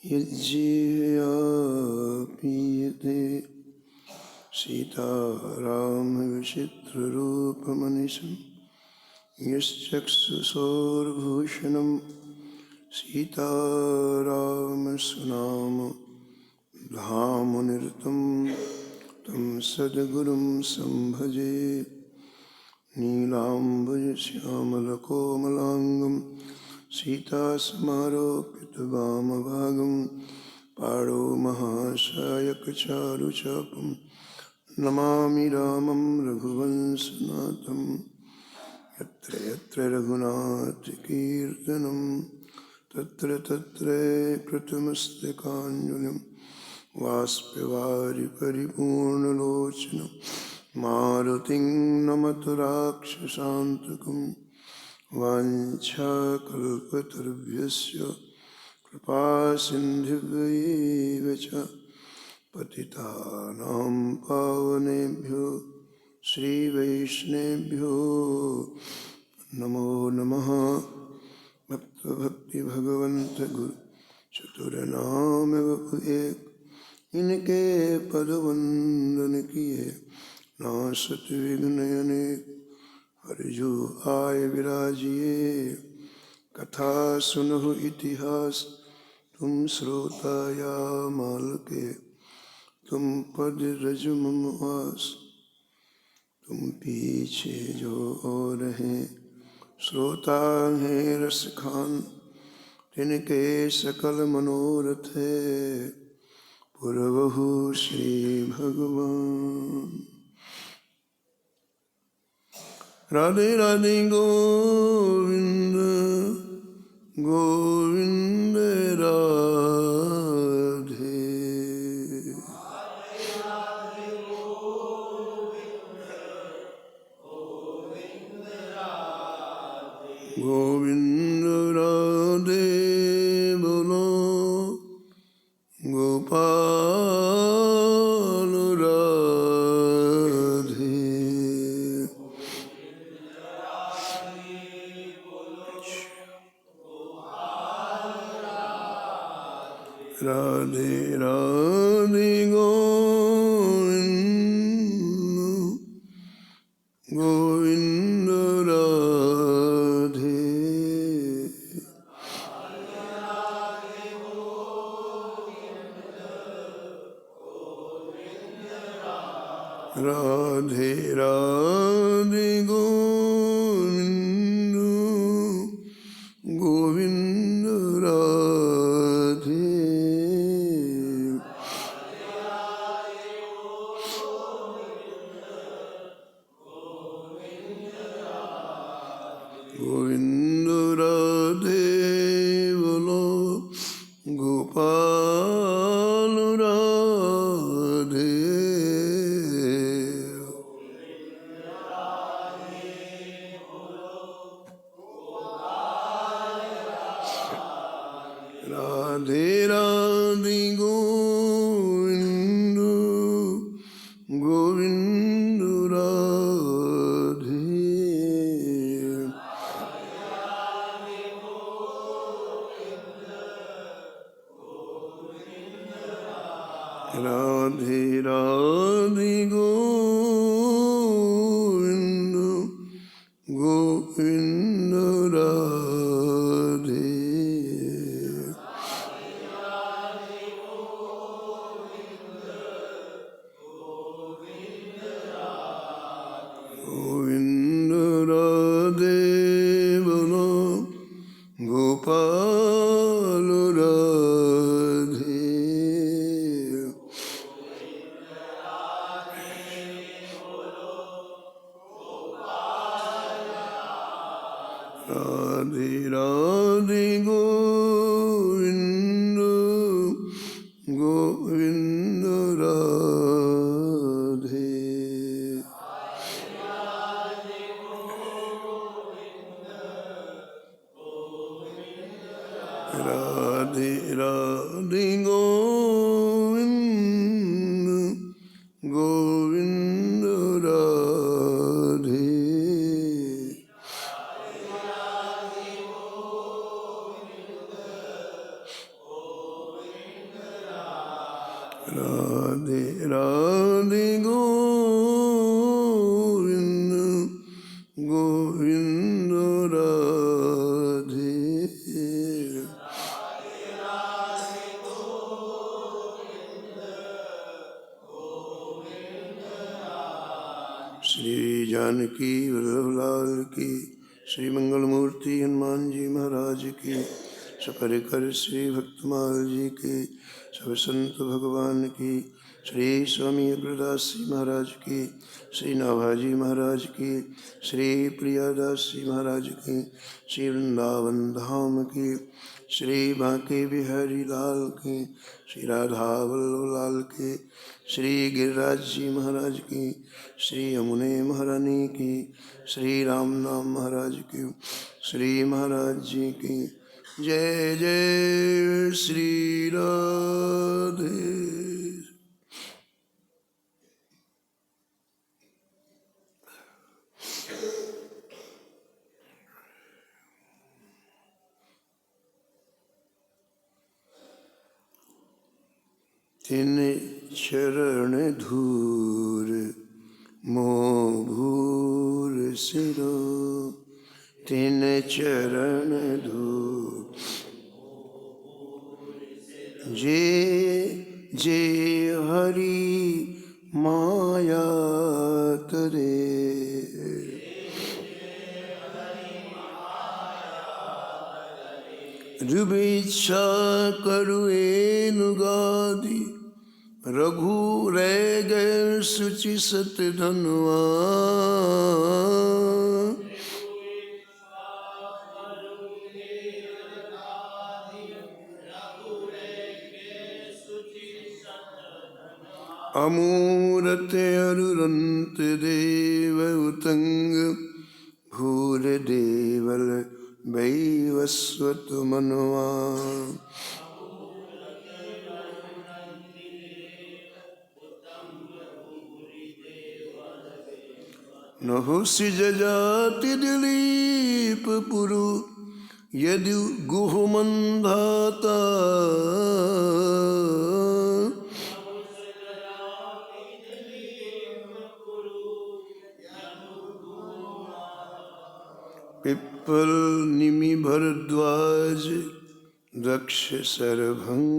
यज्जीवया पीयते सीतारामविचित्ररूपमनिशं यश्चक्षुषोर्भूषणं सीतारामसुनाम धामुनिरतं तं सद्गुरुं संभजे नीलाम्बुजश्यामलकोमलाङ्गं सीतासमारोपितवामभागं पाणौ महासायकचारुचापं नमामि रामं रघुवंशनाथं यत्र यत्र रघुनाथकीर्तनं तत्र तत्र कृतमस्तकाञ्जलिं वाष्पवारि परिपूर्णलोचनं मारुतिं नमत राक्षसान्तकं वाञ्छाकल्पतरुभ्यश्च कृपासिन्धुभ्यैव च पतितानां पावनेभ्यो श्रीवैष्णवेभ्यो नमो नमः। भक्तिभगवन्त गुरु चतुरनाम एक, इनके पदवंदन किए नासत विघ्न अनेक। हरिजो आय विराजिए कथा सुनहु इतिहास, तुम श्रोता या माल के तुम पद रज मम आस। तुम पीछे जो और हैं श्रोता हैं रस खान, तिनके सकल मनोरथ है पुरवहु श्री भगवान। राधे राधे गोविंद गोविंद राधे। गोविंद राधे बोलो गोपाल राधे। राधे राधे गोविंद गोविंद राधे। राधे राधे गोविंद गोविंद राधे। गोविंद राधे बोलो गोपाल राधे। राधे राधे गोविंद गोविंद राधे। राधे राधे गोविंद गोविंद राधे। गोविंद राधे बोलो गोपाल राधे। राधे राधे गोविंद गोविंद राधे। राधे राधे गोविंद गोविंद राधे। राधे राधे गोविंद गोविंद राधे। श्री जानकी वल्लभलाल की, श्री मंगलमूर्ति हनुमान जी महाराज की, सपरिकर श्री भक्तमाल जी की, सब संत भगवान की, श्री स्वामी अग्रदास जी महाराज की, श्री नाभाजी महाराज की, श्री प्रियादास जी महाराज की, श्री वृंदावन धाम की, श्री बांके बिहारी लाल की, श्री राधा वल्लभ लाल की, श्री गिरिराज जी महाराज की, श्री यमुने महारानी की, श्री राम नाम महाराज की, श्री महाराज जी की। जय जय श्री राधे। तिन चरण धूर मोह भूर सिरो, तिन चरण धूर जे जे हरि माया तरे। रुबिच्छा करुएनुगादि रघु रे गए सुचि सत धनवा। अमूरत अरुरंत देव उतंग भूर देवल वैवस्वत मनवा। नहुसि जजाति दिलीप पुरु यदि गुह मंधाता। पिप्पल निमि भरद्वाज दक्ष सरभंग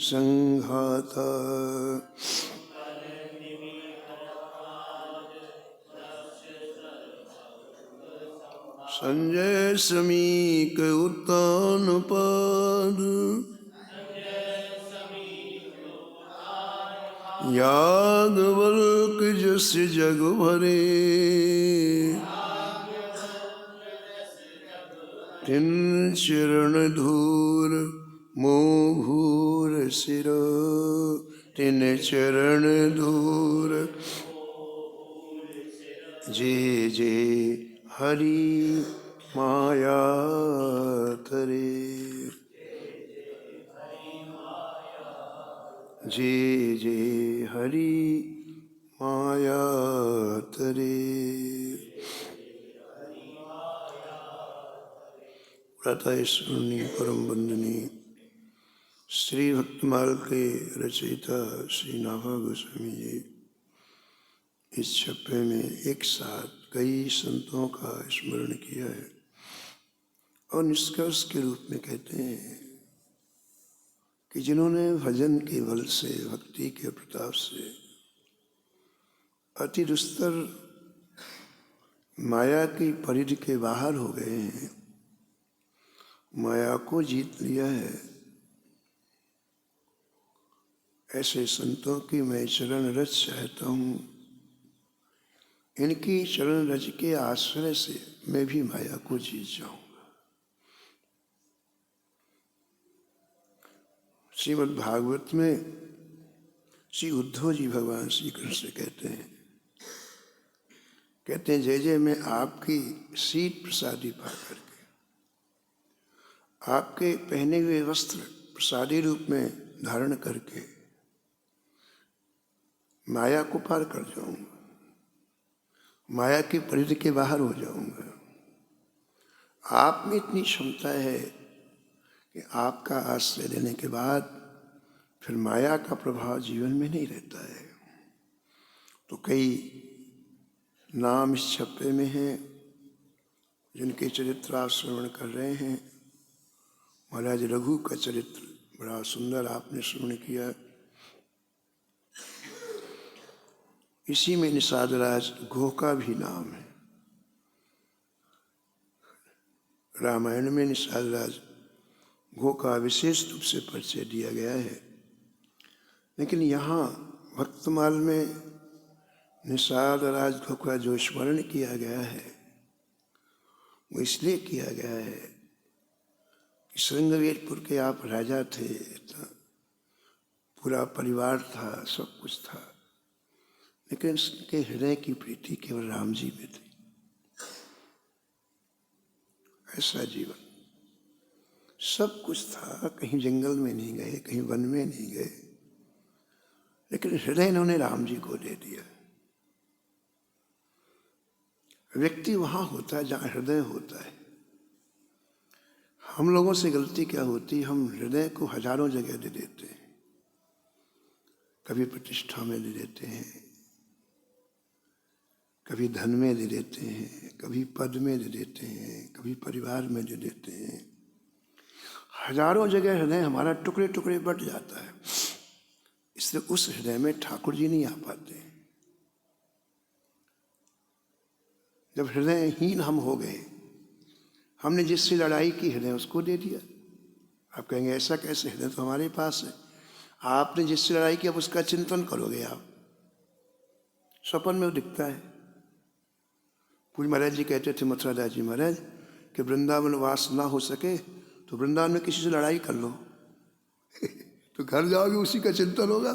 संघाता। संजय समीक उत्तान पाद याज्ञवल्क जस जग भरे। तिन चरण धूर मोह भूर सिरो, तिन चरण धूर जे जे हरि माया तरे। जे जे हरि माया तरे। प्रातःस्मरणीय परम वंदनीय श्री भक्तमाल के रचयिता श्री नाभा गोस्वामी जी इस छप्पे में एक साथ कई संतों का स्मरण किया है और निष्कर्ष के रूप में कहते हैं कि जिन्होंने भजन के बल से, भक्ति के प्रताप से अति दुस्तर माया की परिधि के बाहर हो गए हैं, माया को जीत लिया है, ऐसे संतों की मैं चरण रज चाहता हूँ। इनकी चरण रज के आश्रय से मैं भी माया को जीत जाऊंगा। श्रीमद् भागवत में श्री उद्धव जी भगवान श्री कृष्ण से कहते हैं जय जय मैं आपकी शीत प्रसादी पा करके, आपके पहने हुए वस्त्र प्रसादी रूप में धारण करके माया को पार कर जाऊंगा, माया की परिधि के बाहर हो जाऊंगा। आप में इतनी क्षमता है कि आपका आश्रय लेने के बाद फिर माया का प्रभाव जीवन में नहीं रहता है। तो कई नाम इस छप्पे में हैं जिनके चरित्र आप श्रवण कर रहे हैं। महाराज रघु का चरित्र बड़ा सुंदर आपने श्रवण किया। इसी में निषाद राज घोह का भी नाम है। रामायण में निषाद राज घोह का विशेष रूप से परिचय दिया गया है, लेकिन यहाँ भक्तमाल में निषाद राज घोह का जो स्मरण किया गया है वो इसलिए किया गया है कि श्रृंगवीरपुर के आप राजा थे, पूरा परिवार था, सब कुछ था, लेकिन उसके हृदय की प्रीति केवल राम जी में थी। ऐसा जीवन, सब कुछ था, कहीं जंगल में नहीं गए, कहीं वन में नहीं गए, लेकिन हृदय इन्होंने राम जी को दे दिया। व्यक्ति वहां होता है जहां हृदय होता है। हम लोगों से गलती क्या होती है, हम हृदय को हजारों जगह दे देते हैं। कभी प्रतिष्ठा में दे देते हैं, कभी धन में दे देते हैं, कभी पद में दे देते हैं, कभी परिवार में दे देते हैं। हजारों जगह हृदय हमारा टुकड़े टुकड़े बट जाता है। इसलिए उस हृदय में ठाकुर जी नहीं आ पाते। जब हृदयहीन हम हो गए, हमने जिससे लड़ाई की हृदय उसको दे दिया। आप कहेंगे ऐसा कैसे, हृदय तो हमारे पास है। आपने जिससे लड़ाई की अब उसका चिंतन करोगे आप, स्वप्न में वो दिखता है। पूज्य महाराज जी कहते थे, मथुरा दास जी महाराज, कि वृंदावन वास ना हो सके तो वृंदावन में किसी से लड़ाई कर लो तो घर जाओगे उसी का चिंतन होगा,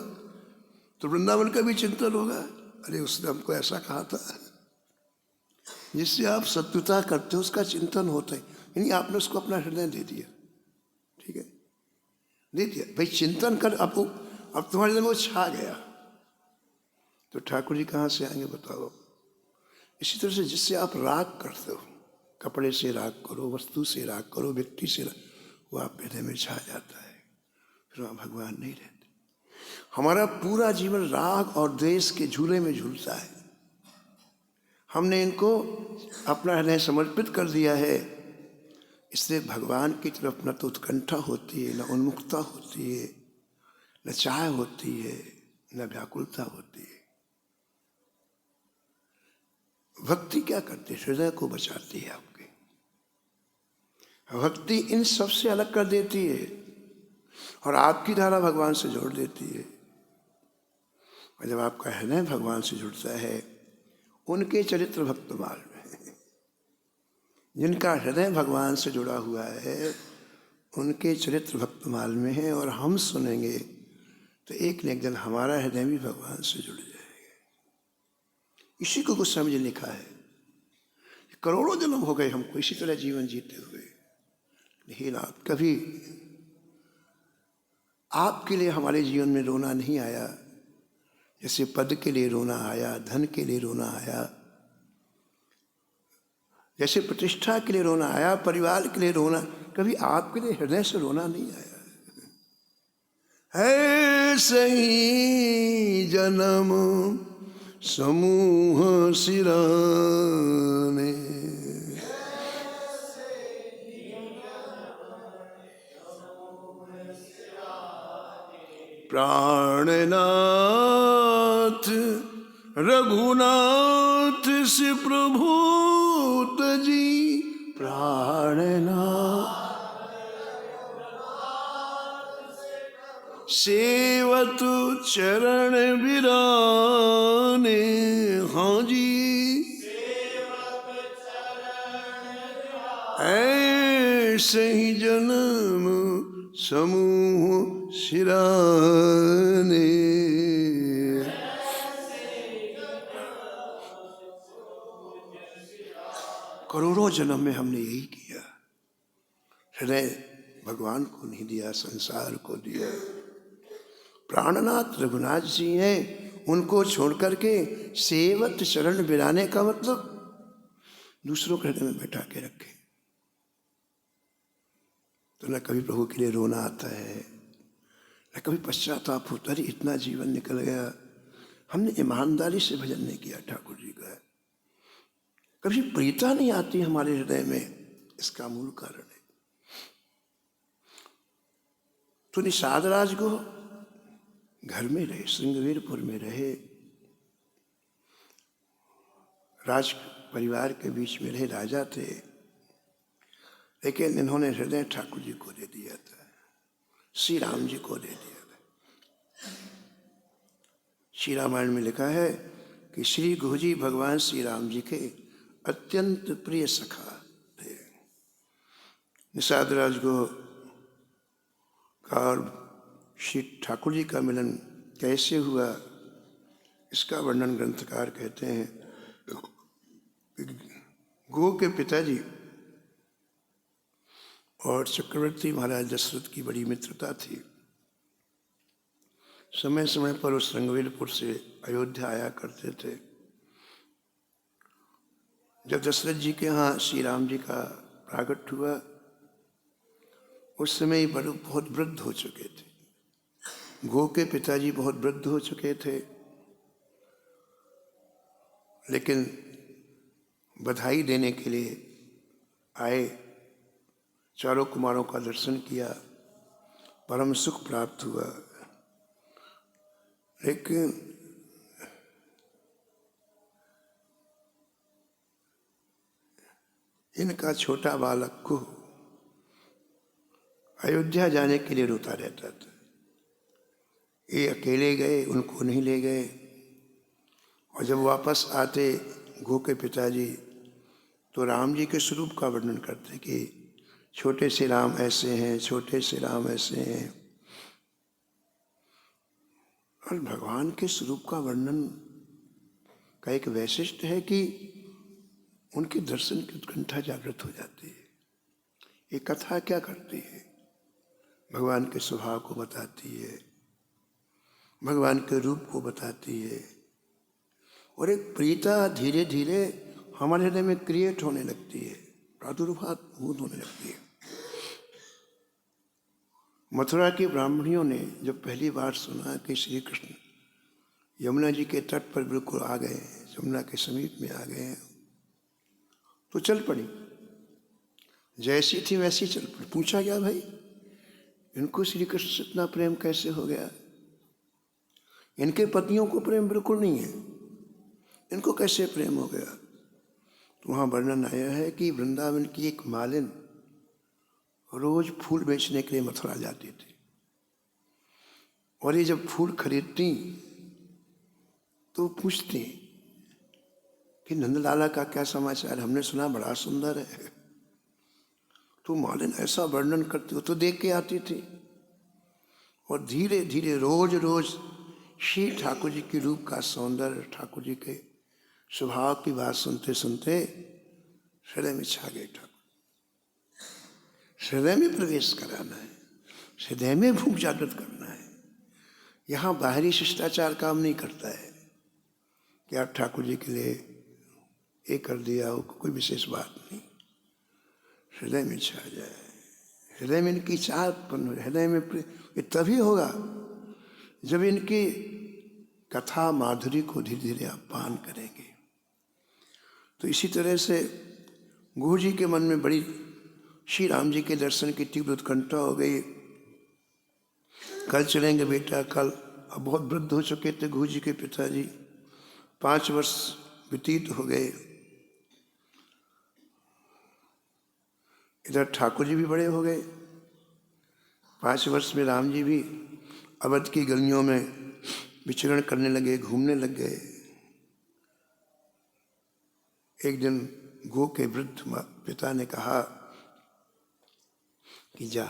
तो वृंदावन का भी चिंतन होगा। अरे उसने हमको ऐसा कहा था। जिससे आप शत्रुता करते हो उसका चिंतन होता है, यानी आपने उसको अपना हृदय दे दिया। ठीक है, दे दिया भाई, चिंतन कर। अब तुम्हारे दिल में वो छा गया तो ठाकुर जी कहाँ से आएंगे बताओ। इसी तरह से जिससे आप राग करते हो, कपड़े से राग करो, वस्तु से राग करो, व्यक्ति से राग, वो आप हृदय में छा जाता है, फिर वहाँ भगवान नहीं रहते। हमारा पूरा जीवन राग और द्वेष के झूले में झूलता है। हमने इनको अपना हृदय समर्पित कर दिया है, इसलिए भगवान की तरफ न तो उत्कंठा होती है, न उन्मुखता होती है, न चाह होती है, न व्याकुलता होती है। भक्ति क्या करती है, हृदय को बचाती है आपके। भक्ति इन सब से अलग कर देती है और आपकी धारा भगवान से जोड़ देती है। और जब आपका हृदय भगवान से जुड़ता है, उनके चरित्र भक्तमाल में, जिनका हृदय भगवान से जुड़ा हुआ है, उनके चरित्र भक्तमाल में है। और हम सुनेंगे तो एक न एक दिन हमारा हृदय भी भगवान से जुड़ जाएगा। इसी को गोस्वामी जी ने लिखा है, करोड़ों जन्म हो गए हमको इसी तरह जीवन जीते हुए, लेकिन आप कभी आपके लिए हमारे जीवन में रोना नहीं आया। जैसे पद के लिए रोना आया, धन के लिए रोना आया, जैसे प्रतिष्ठा के लिए रोना आया, परिवार के लिए रोना, कभी आपके लिए हृदय से रोना नहीं आया। है सही जन्म समूह सिराने, प्राणनाथ रघुनाथ से प्रभु तजी, प्राणनाथ सेवत चरण बिराने। हाँ जी, ऐसे ही जन्म समूह सिराने। करोड़ों जन्म में हमने यही किया। हृदय भगवान को नहीं दिया, संसार को दिया। प्राणनाथ रघुनाथ जी हैं, उनको छोड़ करके सेवत शरण बिराने का मतलब दूसरों के हृदय में बैठा के रखे। तो न कभी प्रभु के लिए रोना आता है, कभी पश्चाताप होता है इतना जीवन निकल गया, हमने ईमानदारी से भजन नहीं किया ठाकुर जी का। कभी प्रीता नहीं आती हमारे हृदय में, इसका मूल कारण है। तो निषाद राज को घर में रहे, श्रृंगवीरपुर में रहे, राज परिवार के बीच में रहे, राजा थे, लेकिन इन्होंने हृदय ठाकुर जी को दे दिया था, श्री राम जी को दे दिया था। श्री रामायण में लिखा है कि श्री गुरु जी भगवान श्री राम जी के अत्यंत प्रिय सखा थे। निषाद राज को और श्री ठाकुर जी का मिलन कैसे हुआ, इसका वर्णन ग्रंथकार कहते हैं। गो के पिताजी और चक्रवर्ती महाराज दशरथ की बड़ी मित्रता थी। समय समय पर उस श्रृंगवीरपुर से अयोध्या आया करते थे। जब दशरथ जी के यहाँ श्री राम जी का प्रागट हुआ, उस समय बहुत वृद्ध हो चुके थे। गो के पिताजी बहुत वृद्ध हो चुके थे, लेकिन बधाई देने के लिए आए, चारों कुमारों का दर्शन किया, परम सुख प्राप्त हुआ। लेकिन इनका छोटा बालक को अयोध्या जाने के लिए रोता रहता था। ये अकेले गए, उनको नहीं ले गए, और जब वापस आते गो के पिताजी तो राम जी के स्वरूप का वर्णन करते कि छोटे से राम ऐसे हैं, छोटे से राम ऐसे हैं। और भगवान के स्वरूप का वर्णन का एक वैशिष्ट है कि उनके दर्शन की उत्कंठा जागृत हो जाती है। ये कथा क्या करती है? भगवान के स्वभाव को बताती है, भगवान के रूप को बताती है, और एक प्रीता धीरे धीरे हमारे हृदय में क्रिएट होने लगती है, प्रादुर्भाव होने लगती है। मथुरा की ब्राह्मणियों ने जब पहली बार सुना कि श्री कृष्ण यमुना जी के तट पर बिल्कुल आ गए, यमुना के समीप में आ गए, तो चल पड़ी। जैसी थी वैसी चल पड़ी। पूछा गया, भाई इनको श्री कृष्ण से इतना प्रेम कैसे हो गया? इनके पतियों को प्रेम बिल्कुल नहीं है, इनको कैसे प्रेम हो गया? तो वहाँ वर्णन आया है कि वृंदावन की एक मालिन रोज फूल बेचने के लिए मथुरा जाती थी, और ये जब फूल खरीदती तो पूछती कि नंदलाला का क्या समाचार, हमने सुना बड़ा सुंदर है। तो मालिन ऐसा वर्णन करती, वो तो देख के आती थी, और धीरे धीरे रोज रोज श्री ठाकुर जी के रूप का सौंदर्य, ठाकुर जी के स्वभाव की बात सुनते सुनते हृदय में छा गए। ठाकुर हृदय में प्रवेश कराना है, हृदय में भूख जागृत करना है। यहाँ बाहरी शिष्टाचार काम नहीं करता है कि आप ठाकुर जी के लिए ये कर दिया हो, कोई विशेष बात नहीं। हृदय में छा जाए, हृदय में इनकी चाह उत्पन्न हो, हृदय में ये तभी होगा जब इनकी कथा माधुरी को धीरे धीरे आप पान करेंगे। तो इसी तरह से गुरु जी के मन में बड़ी श्री राम जी के दर्शन की तीव्र उत्कंठा हो गई। कल चलेंगे बेटा, कल। अब बहुत वृद्ध हो चुके थे गुरु जी के पिताजी, 5 वर्ष व्यतीत हो गए। इधर ठाकुर जी भी बड़े हो गए। 5 वर्ष में राम जी भी अवध की गलियों में विचरण करने लगे, घूमने लग गए। एक दिन गो के वृद्ध पिता ने कहा कि जा,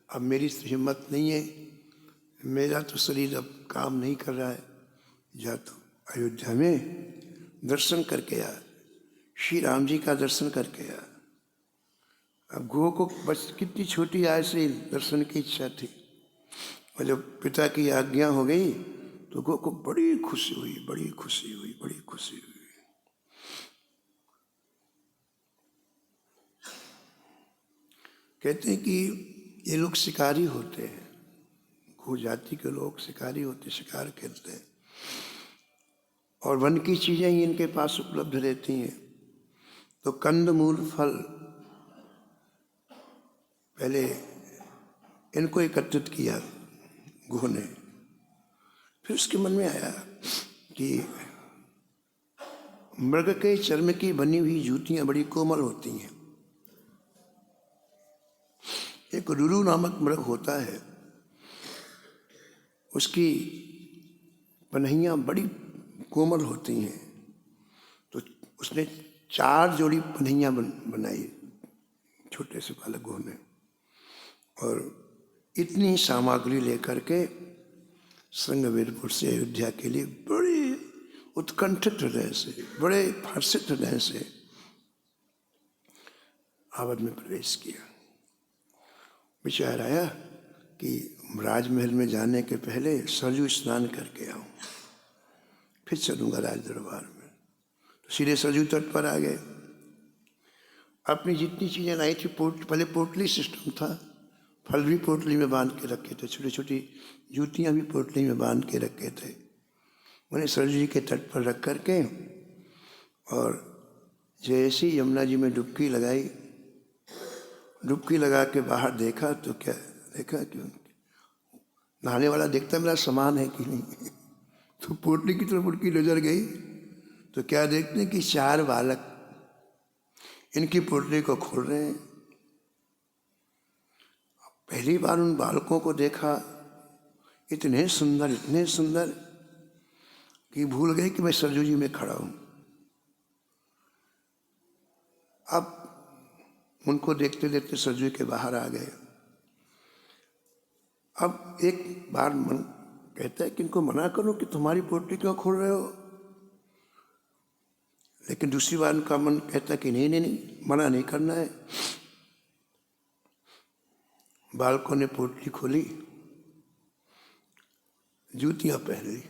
अब मेरी हिम्मत नहीं है, मेरा तो शरीर अब काम नहीं कर रहा है, जा तो अयोध्या में दर्शन करके आ, श्री राम जी का दर्शन करके आ। अब गो को बस कितनी छोटी आय से दर्शन की इच्छा थी, और जब पिता की आज्ञा हो गई तो गो को बड़ी खुशी हुई, बड़ी खुशी हुई, बड़ी खुशी हुई। कहते हैं कि ये लोग शिकारी होते हैं, हो जाति के लोग शिकारी होते, शिकार खेलते हैं और वन की चीज़ें ही इनके पास उपलब्ध रहती हैं। तो कंद मूल फल पहले इनको एकत्रित किया गुह ने। फिर उसके मन में आया कि मृग के चर्म की बनी हुई जूतियां बड़ी कोमल होती हैं। एक रुरु नामक मृग होता है, उसकी पनहियां बड़ी कोमल होती हैं। तो उसने 4 जोड़ी पनहियां बनाई छोटे से बालक गुह ने, और इतनी सामग्री लेकर के श्रृंगवेरपुर से अयोध्या के लिए बड़े उत्कंठित हृदय से, बड़े हर्षित हृदय से अवध में प्रवेश किया। विचार आया कि राजमहल में जाने के पहले सरयू स्नान करके आऊं, फिर चलूंगा राज दरबार में। तो सीधे सरयू तट पर आ गए। अपनी जितनी चीजें लाई थी, पहले पोटली सिस्टम था, फल भी पोटली में बांध के रखे थे, छोटी छोटी जूतियां भी पोटली में बांध के रखे थे। उन्हें सरयू जी के तट पर रख करके और जैसी यमुना जी में डुबकी लगाई, डुबकी लगा के बाहर देखा तो क्या देखा कि नहाने वाला देखता मेरा सामान है कि नहीं। तो पोटली की तरफ उनकी नजर गई तो क्या देखते हैं कि 4 बालक इनकी पोटली को खोल रहे हैं। पहली बार उन बालकों को देखा, इतने सुंदर कि भूल गए कि मैं सरयू जी में खड़ा हूं। अब उनको देखते देखते सरयू के बाहर आ गए। अब एक बार मन कहता है कि इनको मना करो कि तुम्हारी पोटली क्यों खोल रहे हो, लेकिन दूसरी बार उनका मन कहता है कि नहीं, मना नहीं करना है। बालकों ने पोटली खोली, जूतियां पहन ली,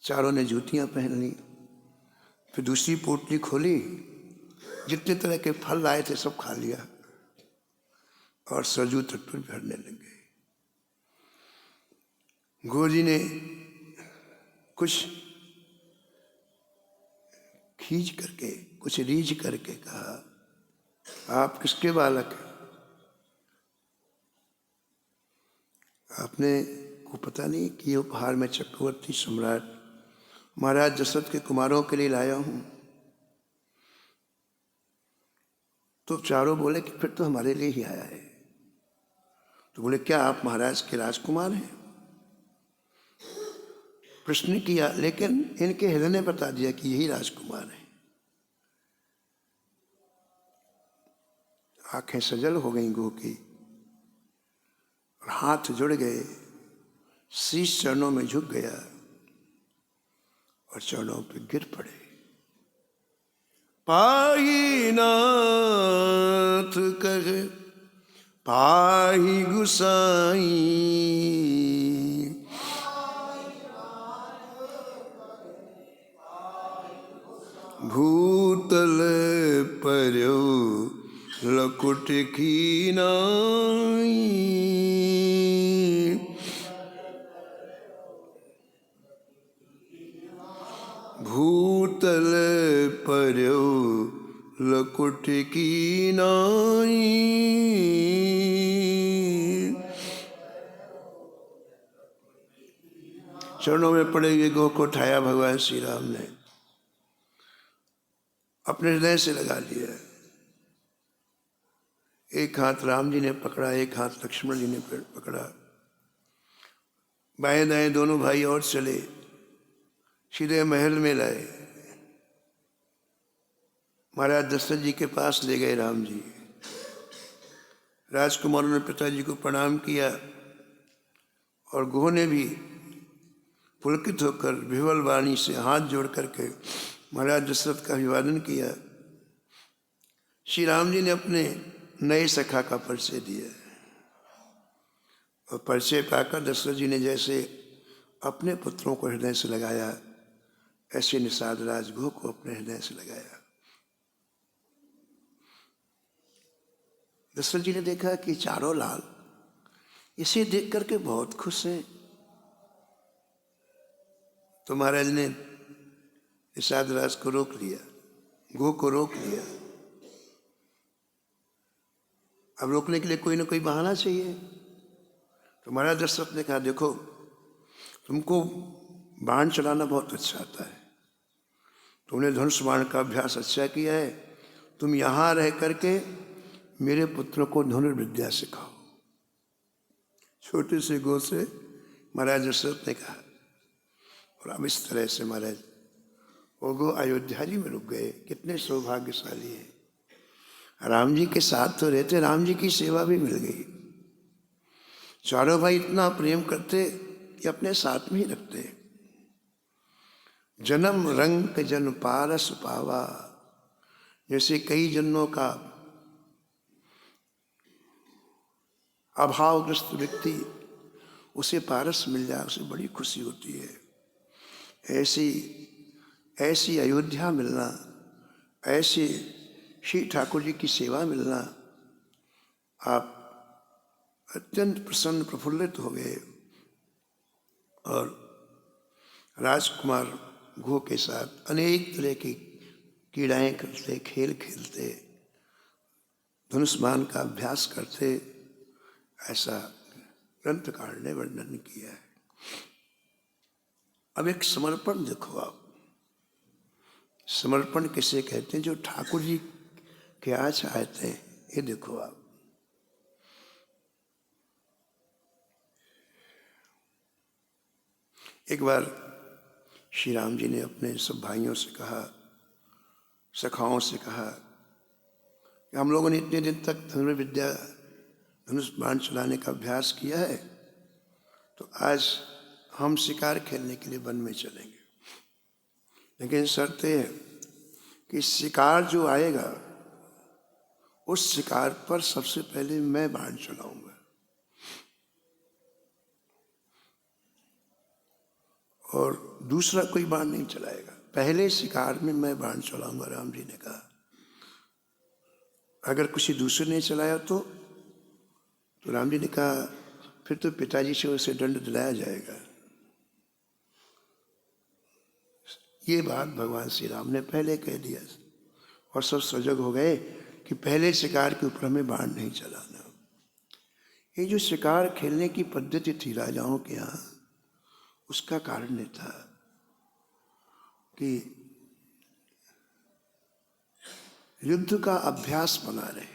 चारों ने जूतियां पहन ली। फिर दूसरी पोटली खोली, जितने तरह के फल लाए थे सब खा लिया और सरयू तट पर भरने लग गए। गुरु जी ने कुछ खींच करके, कुछ रीझ करके कहा, आप किसके बालक हैं? आपने को पता नहीं कि ये उपहार मैं चक्रवर्ती सम्राट महाराज दशरथ के कुमारों के लिए लाया हूं। तो चारों बोले कि फिर तो हमारे लिए ही आया है। तो बोले क्या आप महाराज के राजकुमार हैं? प्रश्न किया, लेकिन इनके हृदय ने बता दिया कि यही राजकुमार है। आंखें सजल हो गई गुह की और हाथ जुड़ गए, शीश चरणों में झुक गया और चरणों पे गिर पड़े। पाही नाथ कहे पाही गुसाई, भूतल पर्यो लकुट की नाई। भूतल पर्यो लकुट की नाई। चरणों में पड़े हुए गो को उठाया भगवान श्री राम ने, अपने हृदय से लगा लिया। एक हाथ राम जी ने पकड़ा, एक हाथ लक्ष्मण जी ने पकड़ा। बाएं दाएं दोनों भाई और चले, सीधे महल में लाए। महाराज दशरथ जी के पास ले गए राम जी। राजकुमारों ने पिताजी को प्रणाम किया और गुह ने भी पुलकित होकर विह्वल वाणी से हाथ जोड़ करके महाराज दशरथ का अभिवादन किया। श्री राम जी ने अपने नए सखा का परिचय दिया और परिचय पाकर दशरथ जी ने जैसे अपने पुत्रों को हृदय से लगाया, ऐसे निषाद राज गुह को अपने हृदय से लगाया। दशरथ जी ने देखा कि चारों लाल इसे देख करके बहुत खुश हैं। तो महाराज ने निषाद राज को रोक लिया, गो को रोक लिया। अब रोकने के लिए कोई ना कोई बहाना चाहिए। तो महाराज दशरथ ने कहा, देखो तुमको बाण चलाना बहुत अच्छा आता है, तुमने धनुष बाण का अभ्यास अच्छा किया है, तुम यहाँ रह करके मेरे पुत्र को धनुर्विद्या सिखाओ। छोटे से गो से महाराज दशरथ ने कहा। और अब इस तरह से महाराज वो गो अयोध्या जी में रुक गए। कितने सौभाग्यशाली हैं। राम जी के साथ तो रहते, राम जी की सेवा भी मिल गई। चारों भाई इतना प्रेम करते कि अपने साथ में ही रखते। जन्म रंग जन पारस पावा, जैसे कई जन्मों का अभावग्रस्त व्यक्ति उसे पारस मिल जाए, उसे बड़ी खुशी होती है। ऐसी अयोध्या मिलना, ऐसे श्री ठाकुर जी की सेवा मिलना, आप अत्यंत प्रसन्न प्रफुल्लित हो गए। और राजकुमार घो के साथ अनेक तरह की क्रीड़ाएं करते, खेल खेलते, धनुष्मान का अभ्यास करते, ऐसा ग्रंथकार ने वर्णन किया है। अब एक समर्पण देखो आप। समर्पण किसे कहते हैं? जो ठाकुर जी क्या चाहते हैं, ये देखो आप। एक बार श्री राम जी ने अपने सब भाइयों से कहा, सखाओं से कहा कि हम लोगों ने इतने दिन तक धनुर्विद्या, धनुष बाण चलाने का अभ्यास किया है, तो आज हम शिकार खेलने के लिए वन में चलेंगे। लेकिन शर्त यह है कि शिकार जो आएगा, उस शिकार पर सबसे पहले मैं बाण चलाऊंगा। और दूसरा कोई बाण नहीं चलाएगा, पहले शिकार में मैं बाण चलाऊंगा। राम जी ने कहा। अगर किसी दूसरे ने चलाया तो राम जी ने कहा फिर तो पिताजी से उसे दंड दिलाया जाएगा। ये बात भगवान श्री राम ने पहले कह दिया और सब सजग हो गए कि पहले शिकार के ऊपर हमें बाण नहीं चलाना। ये जो शिकार खेलने की पद्धति थी राजाओं के यहाँ, उसका कारण ये था कि युद्ध का अभ्यास बना रहे।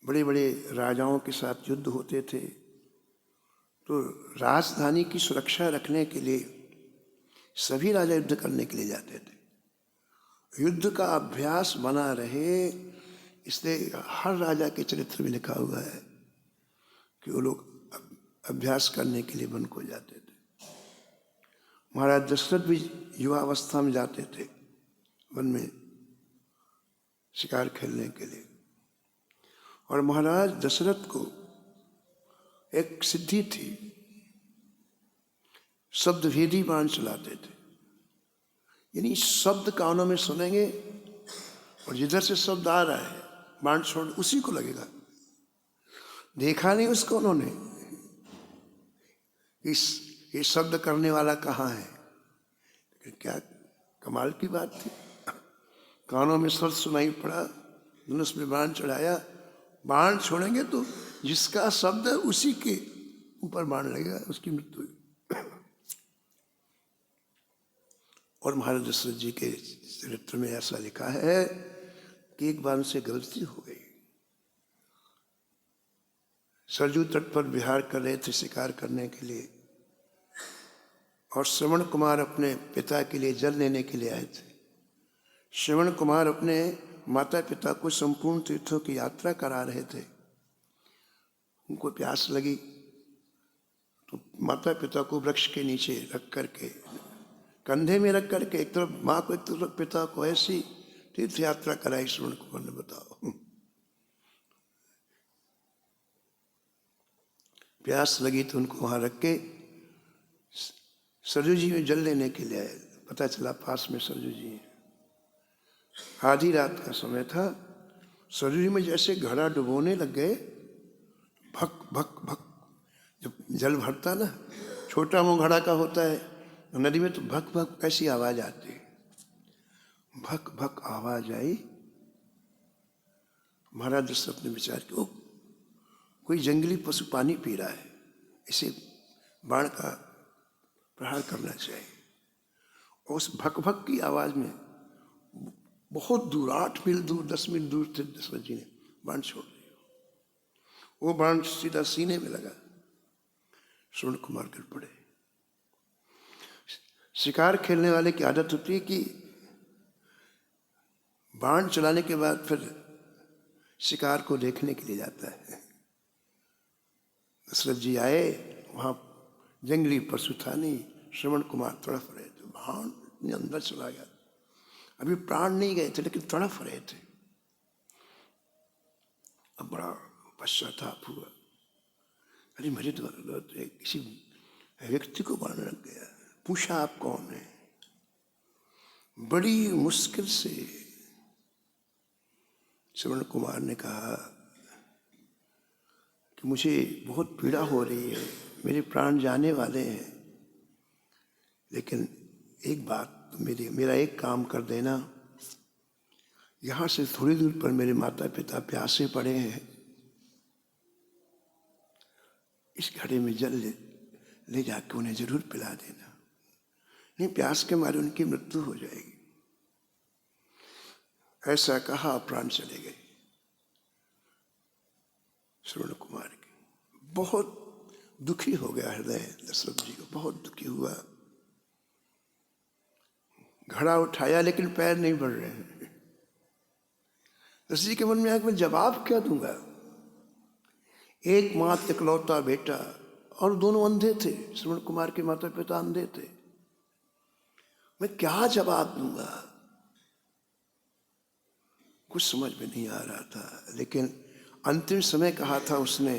बड़े बड़े राजाओं के साथ युद्ध होते थे, तो राजधानी की सुरक्षा रखने के लिए सभी राजा युद्ध करने के लिए जाते थे। युद्ध का अभ्यास बना रहे, इसलिए हर राजा के चरित्र में लिखा हुआ है कि वो लोग अभ्यास करने के लिए वन को जाते थे। महाराज दशरथ भी युवावस्था में जाते थे वन में शिकार खेलने के लिए। और महाराज दशरथ को एक सिद्धि थी, शब्दभेदी बाण चलाते थे। यानी शब्द कानों में सुनेंगे और जिधर से शब्द आ रहा है बाण छोड़ उसी को लगेगा। देखा नहीं उसको उन्होंने ये शब्द करने वाला कहाँ है, लेकिन क्या कमाल की बात थी। कानों में शब्द सुनाई पड़ा, धनुष में बाण चढ़ाया, बाण छोड़ेंगे तो जिसका शब्द है उसी के ऊपर बाण लगेगा, उसकी मृत्यु हुई। और महाराज दशरथ जी के चरित्र में ऐसा लिखा है कि एक बार उनसे गलती हो गई। सरजू तट पर विहार कर रहे थे शिकार करने के लिए, और श्रवण कुमार अपने पिता के लिए जल लेने के लिए आए थे। श्रवण कुमार अपने माता पिता को संपूर्ण तीर्थों की यात्रा करा रहे थे। उनको प्यास लगी तो माता पिता को वृक्ष के नीचे रख करके, कंधे में रख करके, एक तरफ माँ को एक तरफ पिता को, ऐसी तीर्थ यात्रा कराई श्रवण कुमार ने। बताओ, प्यास लगी तो उनको वहां रख के सरजू जी में जल लेने के लिए आए। पता चला पास में सरजू जी है। आधी रात का समय था। सरजू जी में जैसे घड़ा डुबोने लग गए, भक भक भक, जब जल भरता ना, छोटा मुंह घड़ा का होता है नदी में, तो भक भक ऐसी आवाज आती है। भक भक आवाज आई। महाराज दशरथ ने विचार किया, ओ कोई जंगली पशु पानी पी रहा है, इसे बाण का प्रहार करना चाहिए। और उस भक भक की आवाज में बहुत दूर, 8 मील दूर, 10 मील दूर थे दशरथ जी ने बाण छोड़ दिया। वो बाण सीधा सीने में लगा, श्रवण कुमार गिर पड़े। शिकार खेलने वाले की आदत होती है कि बाण चलाने के बाद फिर शिकार को देखने के लिए जाता है। दशरथ जी आए, वहां जंगली पशु था नहीं, श्रवण कुमार तड़फ रहे थे, बाण अंदर चला गया, अभी प्राण नहीं गए थे लेकिन तड़फ रहे थे। अब बड़ा पश्चाताप हुआ, अरे मेरे द्वारा किसी व्यक्ति को बाण लग गया। पूछा आप कौन है? बड़ी मुश्किल से श्रवण कुमार ने कहा कि मुझे बहुत पीड़ा हो रही है, मेरे प्राण जाने वाले हैं, लेकिन एक बात, मेरा एक काम कर देना। यहाँ से थोड़ी दूर पर मेरे माता पिता प्यासे पड़े हैं, इस घड़े में जल ले जाके उन्हें जरूर पिला देना, नहीं प्यास के मारे उनकी मृत्यु हो जाएगी। ऐसा कहा, प्राण चले गए श्रवण कुमार के। बहुत दुखी हो गया हृदय दशरथ जी को, बहुत दुखी हुआ। घड़ा उठाया लेकिन पैर नहीं बढ़ रहे हैं। दशरथ जी के मन में आया कि मैं जवाब क्या दूंगा? एकमात्र इकलौता बेटा, और दोनों अंधे थे, श्रवण कुमार के माता पिता अंधे थे, मैं क्या जवाब दूंगा? कुछ समझ में नहीं आ रहा था। लेकिन अंतिम समय कहा था उसने,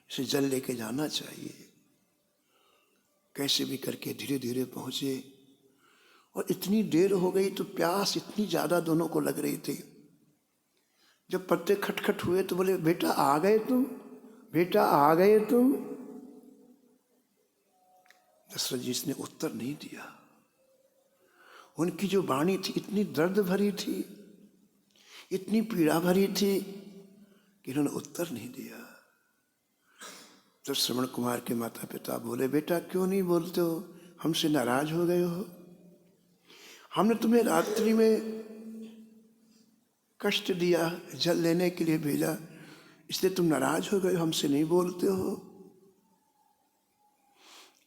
इसे जल लेके जाना चाहिए। कैसे भी करके धीरे धीरे पहुंचे, और इतनी देर हो गई तो प्यास इतनी ज्यादा दोनों को लग रही थी। जब पत्ते खटखट हुए तो बोले, बेटा आ गए तुम, बेटा आ गए तुम। दशरथ जी ने उत्तर नहीं दिया। उनकी जो वाणी थी इतनी दर्द भरी थी, इतनी पीड़ा भरी थी कि इन्होंने उत्तर नहीं दिया। तो श्रवण कुमार के माता पिता बोले, बेटा क्यों नहीं बोलते हो? हमसे नाराज हो गए हो? हमने तुम्हें रात्रि में कष्ट दिया, जल लेने के लिए भेजा, इसलिए तुम नाराज हो गए, हमसे नहीं बोलते हो?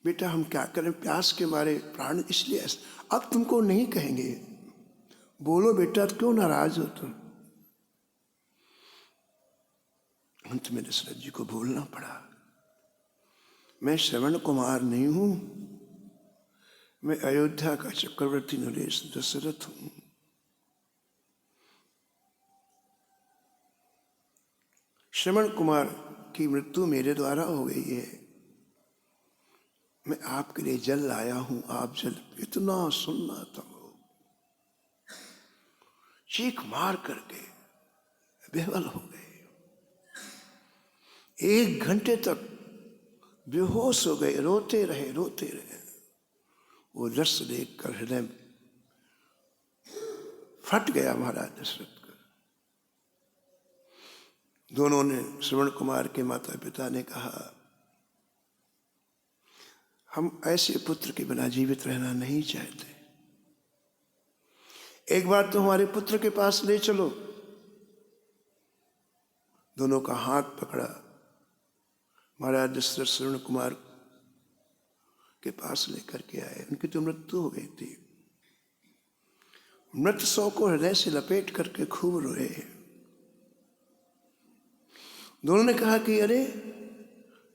बेटा हम क्या करें, प्यास के मारे प्राण, इसलिए अब तुमको नहीं कहेंगे, बोलो बेटा, क्यों नाराज हो तुम? अंत में दशरथ जी को बोलना पड़ा, मैं श्रवण कुमार नहीं हूं, मैं अयोध्या का चक्रवर्ती नरेश दशरथ हूं। श्रवण कुमार की मृत्यु मेरे द्वारा हो गई है, मैं आपके लिए जल लाया हूं, आप जल। इतना सुनना था, चीख मार करके बेहाल हो गए। 1 घंटे तक बेहोश हो गए, रोते रहे रोते रहे। वो दृश्य देखकर हृदय फट गया महाराज दशरथ का। दोनों ने, श्रवण कुमार के माता पिता ने कहा, हम ऐसे पुत्र के बिना जीवित रहना नहीं चाहते, एक बार तो हमारे पुत्र के पास ले चलो। दोनों का हाथ पकड़ा, महाराज दशरथ श्रवण कुमार के पास लेकर के आए। उनकी तो मृत्यु हो गई थी। मृत शव को हृदय से लपेट करके खूब रोए। दोनों ने कहा कि अरे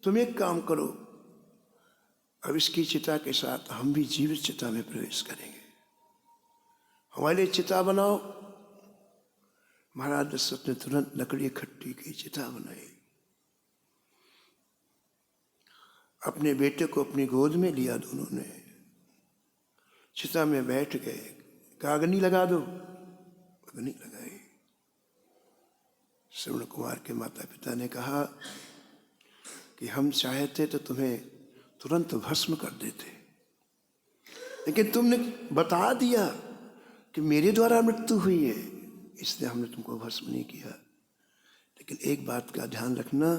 तुम एक काम करो, अब इसकी चिता के साथ हम भी जीवित चिता में प्रवेश करेंगे, हमारे लिए चिता बनाओ। महाराज दशरथ ने तुरंत लकड़ी इकट्ठी की, चिता बनाई, अपने बेटे को अपनी गोद में लिया। दोनों ने चिता में बैठ गए, कहा अग्नि लगा दो, अग्नि लगाई। श्रवण कुमार के माता पिता ने कहा, कि हम चाहते तो तुम्हें तुरंत भस्म कर देते, लेकिन तुमने बता दिया कि मेरे द्वारा मृत्यु हुई है, इसलिए हमने तुमको भस्म नहीं किया। लेकिन एक बात का ध्यान रखना